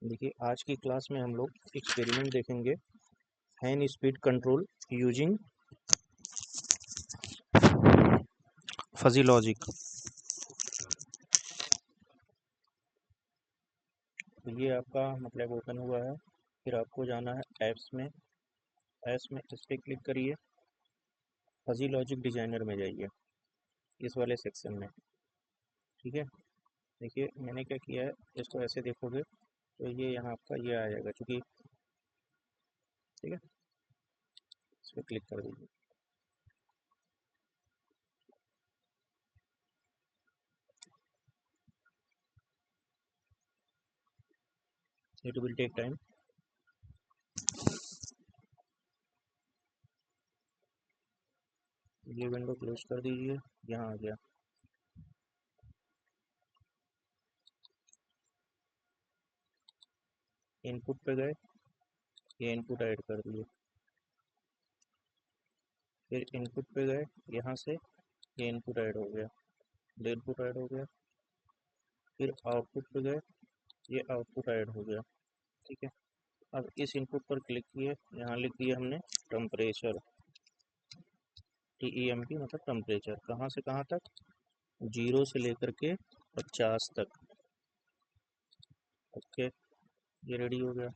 देखिए आज की क्लास में हम लोग एक्सपेरिमेंट देखेंगे fan speed control using fuzzy logic. तो ये आपका मतलब ओपन हुआ है। फिर आपको जाना है ऐप्स में इस पर क्लिक करिए, फजी लॉजिक डिजाइनर में जाइए, इस वाले सेक्शन में। ठीक है, देखिए मैंने क्या किया है, इसको ऐसे देखोगे तो ये यहाँ आपका ये आ जाएगा चूँकि। ठीक है, इस पर क्लिक कर दीजिए। It will take time. ये विंडो क्लोज कर दीजिए, यहाँ आ गया। इनपुट पे गए, ये इनपुट ऐड कर दिए। फिर इनपुट पे गए, यहाँ से ये इनपुट ऐड हो गया, ये इनपुट ऐड हो गया। फिर आउटपुट पे गए, ये आउटपुट ऐड हो गया। ठीक है, अब इस इनपुट पर क्लिक किए, यहाँ लिख दिया हमने टेम्परेचर, TEMP मतलब टेम्परेचर। कहाँ से कहाँ तक? 0 से लेकर के 50 तक। ओके, ये रेडी हो गया।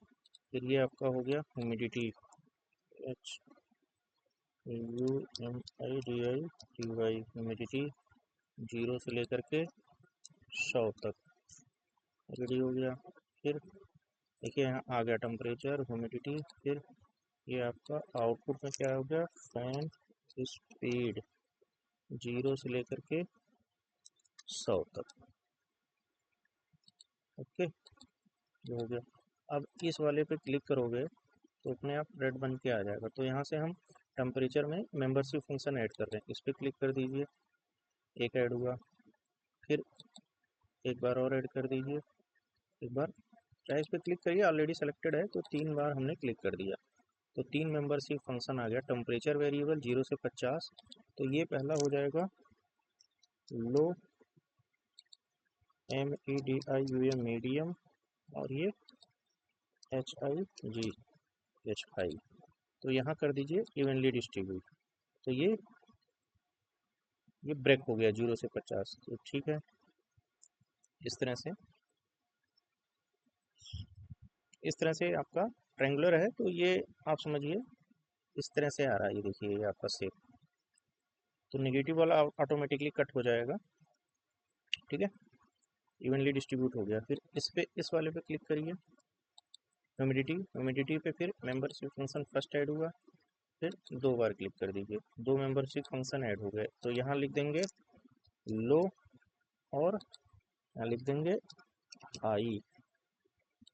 फिर ये आपका हो गया ह्यूमिडिटी, HUMIDITY, ह्यूमिडिटी 0 से लेकर के 100 तक रेडी हो गया। फिर देखिए यहाँ आ गया टेम्परेचर, ह्यूमिडिटी। फिर ये आपका आउटपुट में क्या हो गया, फैन स्पीड 0 से लेकर के 100 तक। ओके, ये हो गया। अब इस वाले पे क्लिक करोगे तो अपने आप रेड बन के आ जाएगा। तो यहाँ से हम टेम्परेचर में मेंबरशिप फंक्शन ऐड कर रहे हैं, इस पर क्लिक कर दीजिए, एक ऐड हुआ। फिर एक बार और ऐड कर दीजिए, एक बार चाहे इस पर क्लिक करिए, ऑलरेडी सेलेक्टेड है तो 3 बार हमने क्लिक कर दिया। तो 3 मेंबरशिप फंक्शन आ गया। टेम्परेचर वेरिएबल 0 से 50, तो ये पहला हो जाएगा लो, MEDIUM मीडियम, और ये HIG हाई। तो यहाँ कर दीजिए इवनली डिस्ट्रीब्यूट। तो ये ब्रेक हो गया 0 से 50। तो ठीक है, इस तरह से आपका ट्रायंगुलर है, तो ये आप समझिए इस तरह से आ रहा है। ये देखिए ये आपका शेप, तो नेगेटिव वाला ऑटोमेटिकली कट हो जाएगा। ठीक है, इवनली डिस्ट्रीब्यूट हो गया। फिर इस वाले पे क्लिक करिए, ह्यूमिडिटी पे फिर मेंबरशिप फंक्शन फर्स्ट ऐड हुआ। फिर 2 बार क्लिक कर दीजिए, 2 मेंबरशिप फंक्शन ऐड हो गए। तो यहाँ लिख देंगे लो, और यहाँ लिख देंगे हाई।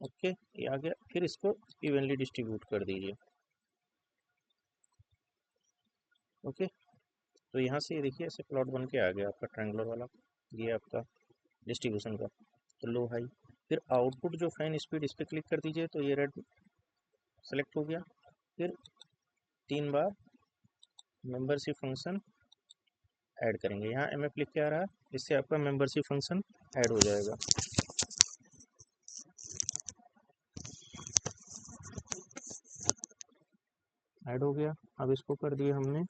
ओके, ये आ गया। फिर इसको इवनली डिस्ट्रीब्यूट कर दीजिए। ओके, तो यहाँ से ये देखिए ऐसे प्लॉट बन के आ गया आपका ट्रायंगुलर वाला, ये आपका डिस्ट्रीब्यूशन का। तो लो हाई। फिर आउटपुट जो फैन स्पीड, इस पर क्लिक कर दीजिए, तो ये रेड सेलेक्ट हो गया। फिर 3 बार मेंबरशिप फंक्शन ऐड करेंगे, यहाँ MF लिख के आ रहा है, इससे आपका मेंबरशिप फंक्शन ऐड हो जाएगा। ऐड हो गया। अब इसको कर दिया हमने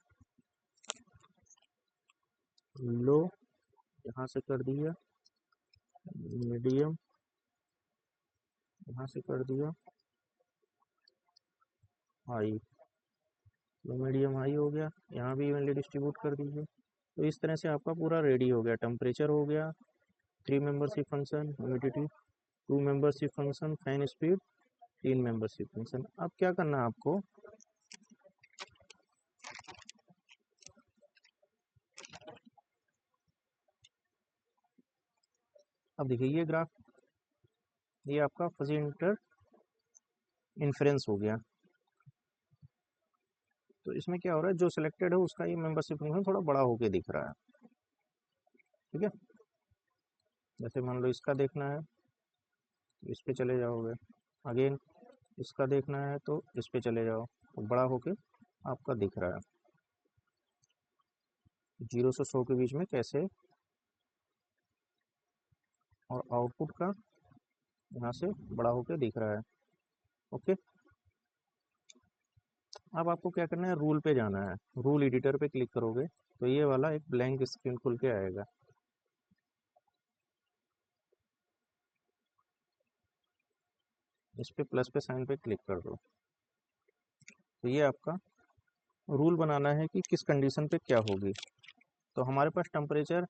लो, यहाँ से कर दिया मीडियम, यहाँ से कर दिया हाई। तो मीडियम हाई हो गया, यहाँ भी इवनली डिस्ट्रीब्यूट कर दीजिए। तो इस तरह से आपका पूरा रेडी हो गया। टेम्परेचर हो गया, 3 membership function, humidity 2 membership function, fan speed 3 membership function. अब क्या करना है आपको, अब देखिए ये ग्राफ, ये आपका फजी इंटर इन्फ्रेंस हो गया। तो इसमें क्या हो रहा है, जो सिलेक्टेड है उसका ये मेंबरशिप फंक्शन थोड़ा बड़ा होके दिख रहा है। ठीक है, जैसे मान लो इसका देखना है तो इस पे चले जाओगे, अगेन इसका देखना है तो इस पे चले जाओ, तो बड़ा होके आपका दिख रहा है 0 से 100 के बीच में कैसे। और आउटपुट का यहाँ से बड़ा होकर दिख रहा है। ओके, अब आपको क्या करना है, रूल पे जाना है। रूल एडिटर पे क्लिक करोगे तो ये वाला एक ब्लैंक स्क्रीन खुल के आएगा। इस पे प्लस पे साइन पे क्लिक कर दो। तो ये आपका रूल बनाना है कि किस कंडीशन पे क्या होगी। तो हमारे पास टेम्परेचर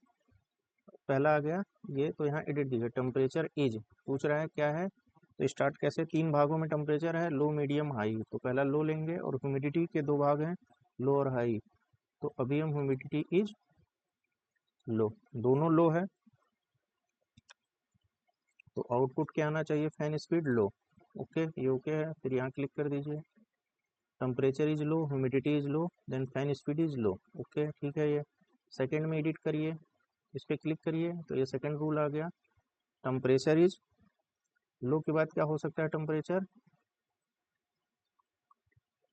पहला आ गया ये, तो यहाँ एडिट दीजिए, टेम्परेचर इज पूछ रहा है क्या है। तो स्टार्ट कैसे, 3 भागों में टेम्परेचर है, लो मीडियम हाई। तो पहला लो लेंगे, और ह्यूमिडिटी के 2 भाग हैं, लो और हाई। तो अभी हम ह्यूमिडिटी इज लो, दोनों लो है। तो आउटपुट क्या आना चाहिए, फैन स्पीड लो। ओके, ये ओके है, फिर यहाँ क्लिक कर दीजिए, temperature is low, humidity is low, then fan speed is low. Okay ठीक है। ये सेकंड में एडिट करिए, इस पर क्लिक करिए, तो ये सेकंड रूल आ गया, टेम्परेचर इज लो के बाद क्या हो सकता है, टेम्परेचर,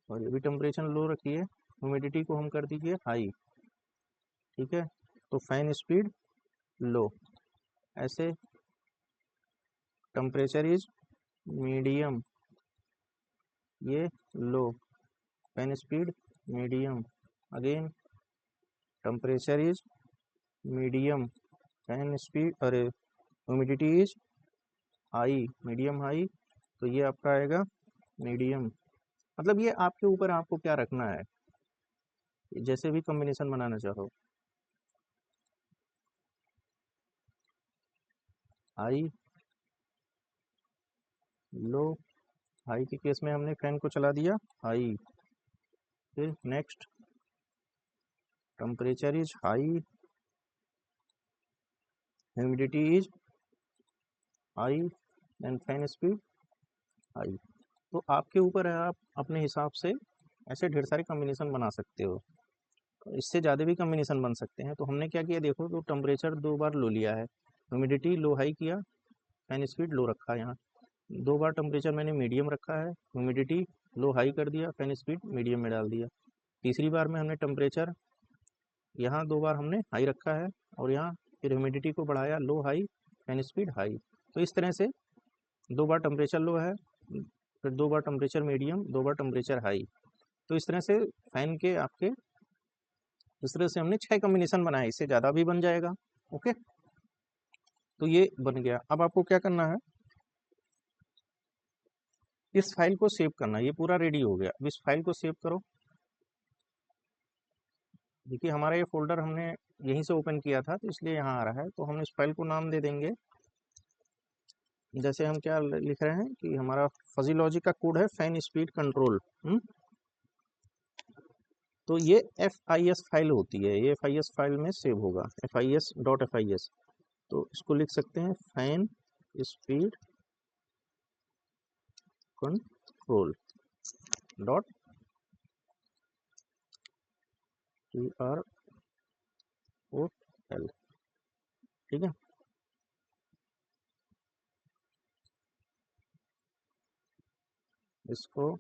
और ये भी टेम्परेचर लो रखिए, ह्यूमिडिटी को हम कर दीजिए हाई। ठीक है, तो फैन स्पीड लो, ऐसे टेम्परेचर इज मीडियम, ये low, fan speed medium, again temperature is medium, fan speed, अरे humidity is high, medium high. तो ये आपका आएगा मीडियम। मतलब ये आपके ऊपर, आपको क्या रखना है, जैसे भी कॉम्बिनेशन बनाना चाहो। हाई, लो, हाई के केस में हमने फैन को चला दिया हाई। फिर next, temperature is high, humidity is high, and fan speed high. तो आपके ऊपर है, आप अपने हिसाब से ऐसे ढेर सारे कॉम्बिनेशन बना सकते हो, इससे ज़्यादा भी कॉम्बिनेशन बन सकते हैं। तो हमने क्या किया देखो, तो टेम्परेचर 2 बार लो लिया है, ह्यूमिडिटी लो हाई किया, फैन स्पीड लो रखा है, यहाँ 2 बार टेम्परेचर मैंने मीडियम रखा है, ह्यूमिडिटी लो हाई कर दिया, फैन स्पीड मीडियम में डाल दिया। तीसरी बार में हमने टेम्परेचर यहाँ 2 बार हमने हाई रखा है, और यहाँ फिर ह्यूमिडिटी को बढ़ाया लो हाई, फैन स्पीड हाई। तो इस तरह से 2 बार टेम्परेचर लो है, फिर 2 बार टेम्परेचर मीडियम, 2 बार टेम्परेचर हाई। तो इस तरह से फैन के आपके, इस तरह से हमने 6 कॉम्बिनेशन बनाए, इससे ज़्यादा भी बन जाएगा। ओके, तो ये बन गया। अब आपको क्या करना है, इस फाइल को सेव करना। ये पूरा रेडी हो गया, अब इस फाइल को सेव करो। देखिए हमारा ये फोल्डर हमने यहीं से ओपन किया था, तो इसलिए यहाँ आ रहा है। तो हम इस फाइल को नाम दे देंगे, जैसे हम क्या लिख रहे हैं कि हमारा फजी लॉजिक का कोड है फैन स्पीड कंट्रोल। तो ये FIS फाइल होती है, ये FIS फाइल में सेव होगा, FIS.FIS। तो इसको लिख सकते हैं fan speed control dot TROL। ठीक है, इसको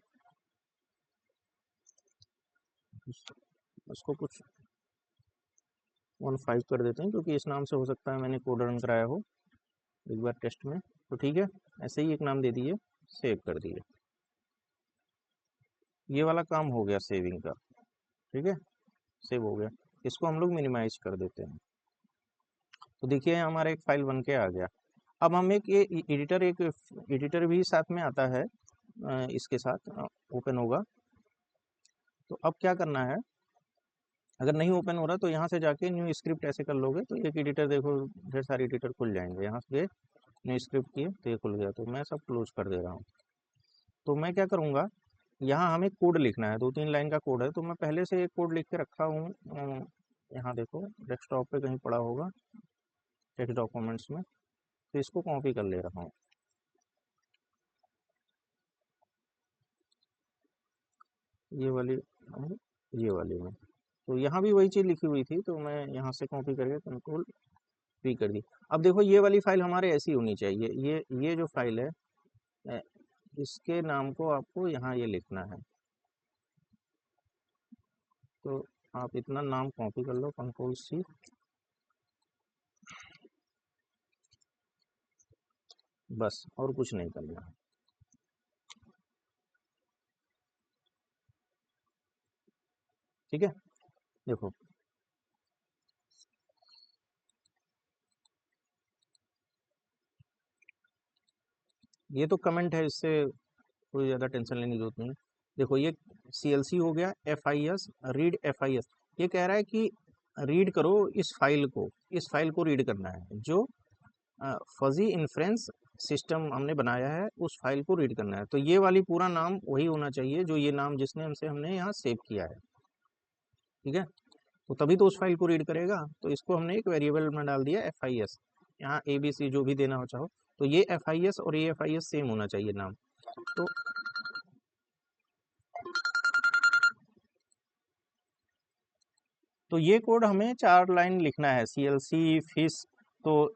इसको कुछ 15 कर देते हैं, क्योंकि इस नाम से हो सकता है मैंने कोड रन कराया हो एक बार टेस्ट में। तो ठीक है, ऐसे ही एक नाम दे दिए, सेव कर दिए। ये वाला काम हो गया सेविंग का। ठीक है, सेव हो गया। इसको हम लोग मिनिमाइज कर देते हैं। तो देखिए हमारा एक फाइल बन के आ गया। अब हम एक ये एडिटर भी साथ में आता है, इसके साथ ओपन होगा। तो अब क्या करना है, अगर नहीं ओपन हो रहा तो यहाँ से जाके न्यू स्क्रिप्ट ऐसे कर लोगे, तो एक एडिटर देखो, ढेर सारे एडिटर खुल जाएंगे। यहाँ से न्यू स्क्रिप्ट किए तो ये खुल गया, तो मैं सब क्लोज कर दे रहा हूँ। तो मैं क्या करूँगा, यहाँ हमें कोड लिखना है, 2-3 लाइन का कोड है। तो मैं पहले से एक कोड लिख के रखा हूँ, यहाँ देखो डेस्कटॉप पे कहीं पड़ा होगा, टेक्स्ट डॉक्यूमेंट्स में। तो इसको कॉपी कर ले रहा हूँ, ये वाली, ये वाली में। तो यहाँ भी वही चीज़ लिखी हुई थी, तो मैं यहाँ से कॉपी करके कंट्रोल V कर दी। अब देखो ये वाली फाइल हमारे ऐसी होनी चाहिए, ये जो फाइल है, अ, इसके नाम को आपको यहाँ ये लिखना है। तो आप इतना नाम कॉपी कर लो, कंट्रोल C। बस, और कुछ नहीं करना है। ठीक है, देखो ये तो कमेंट है, इससे कोई ज़्यादा टेंशन लेने की जरूरत नहीं है। देखो ये CLC हो गया, FIS रीड FIS, ये कह रहा है कि रीड करो इस फाइल को, इस फाइल को रीड करना है, जो फजी इन्फ्रेंस सिस्टम हमने बनाया है उस फाइल को रीड करना है। तो ये वाली पूरा नाम वही होना चाहिए जो ये नाम जिसने हमने यहाँ सेव किया है। ठीक है, तो तभी तो उस फाइल को रीड करेगा। तो इसको हमने एक वेरिएबल में डाल दिया FIS, यहाँ ABC जो भी देना हो चाहो, तो ये FIS और ये FIS सेम होना चाहिए नाम। तो ये कोड हमें 4 लाइन लिखना है, CLC फिश, तो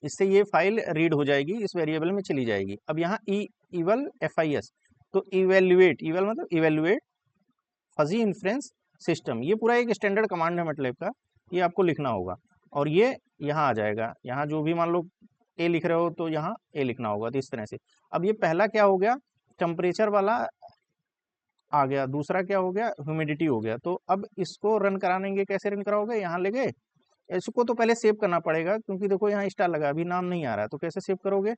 इससे ये फाइल रीड हो जाएगी, इस वेरिएबल में चली जाएगी। अब यहाँ इवल FIS, तो इवेल्युएट, इवल मतलब इवेल्युएट फजी इन्फ्रेंस सिस्टम, ये पूरा एक स्टैंडर्ड कमांड है मतलब का, ये आपको लिखना होगा। और ये यहाँ आ जाएगा, यहाँ जो भी मान लो ए लिख रहे हो तो यहाँ ए लिखना होगा, तो इस तरह से। अब ये पहला क्या हो गया, टेम्परेचर वाला आ गया, दूसरा क्या हो गया, ह्यूमिडिटी हो गया। तो अब इसको रन कराएंगे, कैसे रन कराओगे, यहाँ ले गए, इसको तो पहले सेव करना पड़ेगा, क्योंकि देखो यहाँ स्टार लगा, अभी नाम नहीं आ रहा है, तो कैसे सेव करोगे,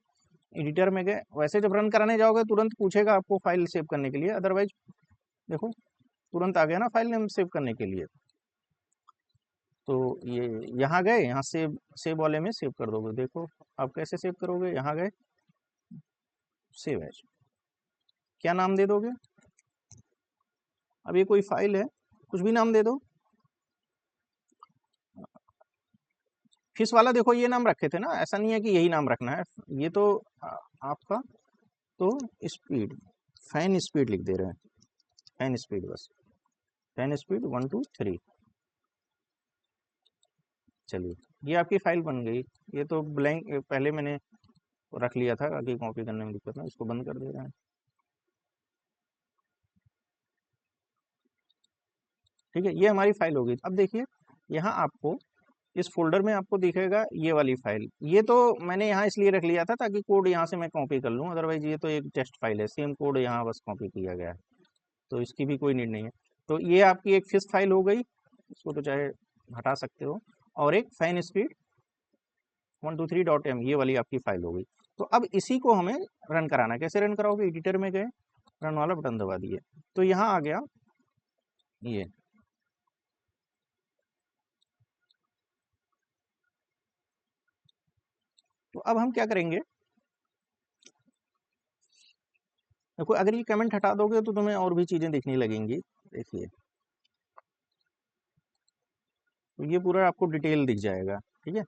एडिटर में गए, वैसे जब रन कराने जाओगे तुरंत पूछेगा आपको फाइल सेव करने के लिए, अदरवाइज देखो तुरंत आ गया ना फाइल नेम सेव करने के लिए। तो ये यहाँ गए, यहाँ सेव, सेव वाले में सेव कर दोगे। देखो आप कैसे सेव करोगे, यहाँ गए सेव एज, क्या नाम दे दोगे, अब ये कोई फाइल है, कुछ भी नाम दे दो। फिश वाला देखो ये नाम रखे थे ना, ऐसा नहीं है कि यही नाम रखना है, ये तो आपका, तो स्पीड, फैन स्पीड लिख दे रहे हैं, फैन स्पीड, बस फैन स्पीड 1 2 3। चलिए ये आपकी फाइल बन गई। ये तो ब्लैंक पहले मैंने रख लिया था, आगे कॉपी करने में दिक्कत है, इसको बंद कर दे रहे हैं। ठीक है, ये हमारी फाइल हो गई। अब देखिए यहाँ आपको इस फोल्डर में आपको दिखेगा ये वाली फाइल, ये तो मैंने यहाँ इसलिए रख लिया था ताकि कोड यहाँ से मैं कॉपी कर लूँ, अदरवाइज ये तो एक टेस्ट फाइल है, सेम कोड यहाँ बस कॉपी किया गया है, तो इसकी भी कोई नीड नहीं है। तो ये आपकी एक फिश फाइल हो गई, इसको तो चाहे हटा सकते हो, और एक फैन स्पीड 123.m ये वाली आपकी फाइल हो गई। तो अब इसी को हमें रन कराना है, कैसे रन कराओगे, एडिटर में गए, रन वाला बटन दबा दिए, तो यहाँ आ गया ये। तो अब हम क्या करेंगे, देखो अगर ये कमेंट हटा दोगे तो तुम्हें और भी चीजें दिखने लगेंगी। देखिए तो ये पूरा आपको डिटेल दिख जाएगा। ठीक है,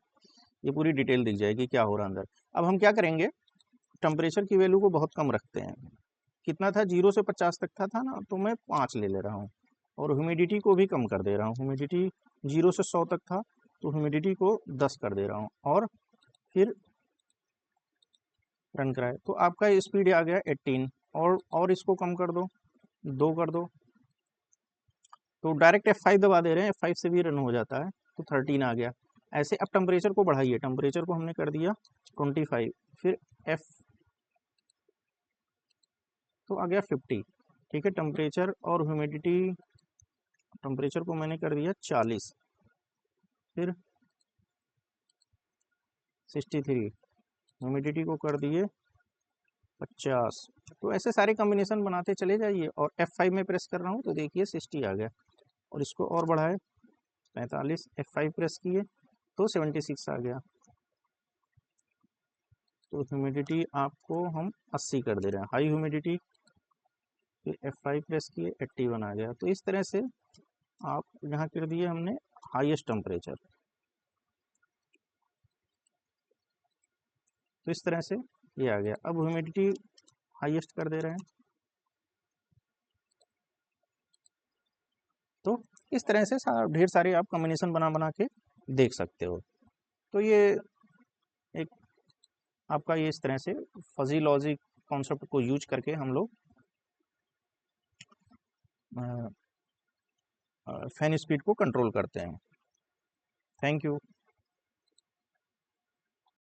ये पूरी डिटेल दिख जाएगी क्या हो रहा है अंदर। अब हम क्या करेंगे, टेम्परेचर की वैल्यू को बहुत कम रखते हैं, कितना था 0 से 50 तक था ना, तो मैं 5 ले ले रहा हूँ, और ह्यूमिडिटी को भी कम कर दे रहा हूँ, ह्यूमिडिटी 0 से 100 तक था, तो ह्यूमिडिटी को 10 कर दे रहा हूँ, और फिर रन कराए, तो आपका स्पीड आ गया 18, और इसको कम कर दो, 2 कर दो, तो डायरेक्ट F5 दबा दे रहे हैं, F5 से भी रन हो जाता है, तो 13 आ गया। ऐसे अब टेम्परेचर को बढ़ाइए, टेम्परेचर को हमने कर दिया 25, फिर F, तो आ गया 50। ठीक है, टेम्परेचर और ह्यूमिडिटी, टेम्परेचर को मैंने कर दिया 40, फिर 63, ह्यूमिडिटी को कर दिए 50। तो ऐसे सारे कॉम्बिनेशन बनाते चले जाइए, और F5 में प्रेस कर रहा हूँ तो देखिए 60 आ गया, और इसको और बढ़ाए 45, F5 प्रेस किए तो 76 आ गया, तो ह्यूमिडिटी आपको हम 80 कर दे रहे हैं, हाई ह्यूमिडिटी, फिर F5 प्रेस किए 81 आ गया। तो इस तरह से आप यहाँ कर दिए हमने हाईएस्ट टेम्परेचर, तो इस तरह से ये आ गया। अब ह्यूमिडिटी हाईएस्ट कर दे रहे हैं, तो इस तरह से ढेर सारे आप कॉम्बिनेशन बना बना के देख सकते हो। तो ये एक आपका ये इस तरह से फजी लॉजिक कॉन्सेप्ट को यूज करके हम लोग फैन स्पीड को कंट्रोल करते हैं। Thank you.